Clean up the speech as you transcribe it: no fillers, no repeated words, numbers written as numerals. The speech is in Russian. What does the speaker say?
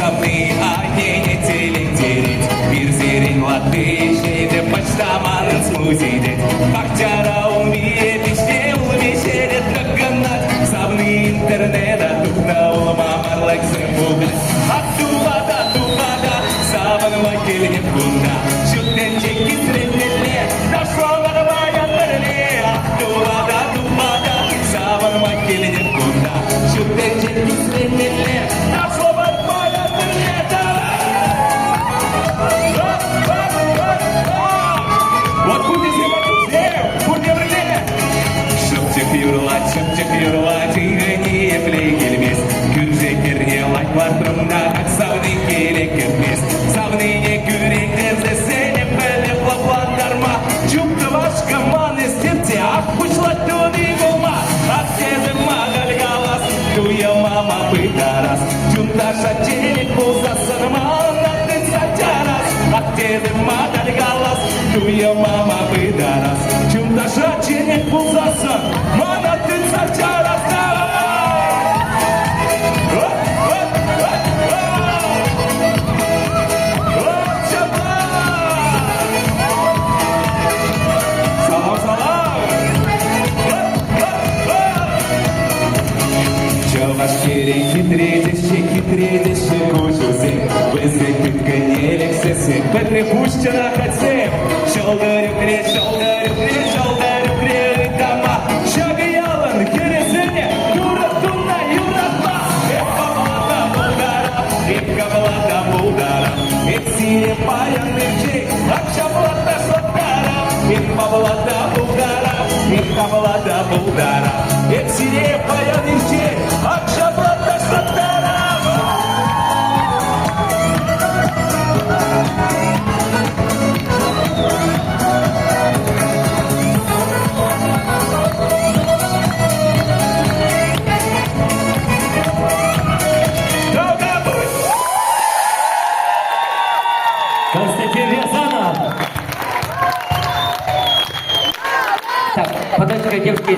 Savni ayeni telendirit Bir zerin latte şeyde Почтаманын смузидет Бахтяра умеет Везде улмешерет Как канат Savni интернета Тухна улмамар лексин бугат Аттувада Сабанова келген кунда Шуттен чеки среднеле Нашолар баяндырле Аттувада Сабанова келген кунда Шуттен чеки среднеле Нашолар баяндырле Вот будете будем время Шыптеп юрлать Игіне плей келмес Күнже кернелать Батырымда как савны керек емес Савныне күректерді сені біліп лапландарма Чупты вашка ман істепте Ақ бұшлат төне болма Ақ деді мағал қалас Туя мама бытарас Чунташа телек болса сырман Ақтын сатярас Ақ деді мағал қалас Туя мама бытарас Чунташа телек болса сырман Ақтын сатярас Хитрейдеші көшізен Бізді күткен елексесен Бітірі пұшчына қатсен Жолдырып кіре Тама Шағиялын кересіне Юрып тұнна юратма Қабылада бұлдарап Сире баян мерчек Ақшабылада соттарап Қабылада бұлдарап Сире баян мерчек Ақшабылада соттарап Константин Рязанов. Так, подожди, девушки,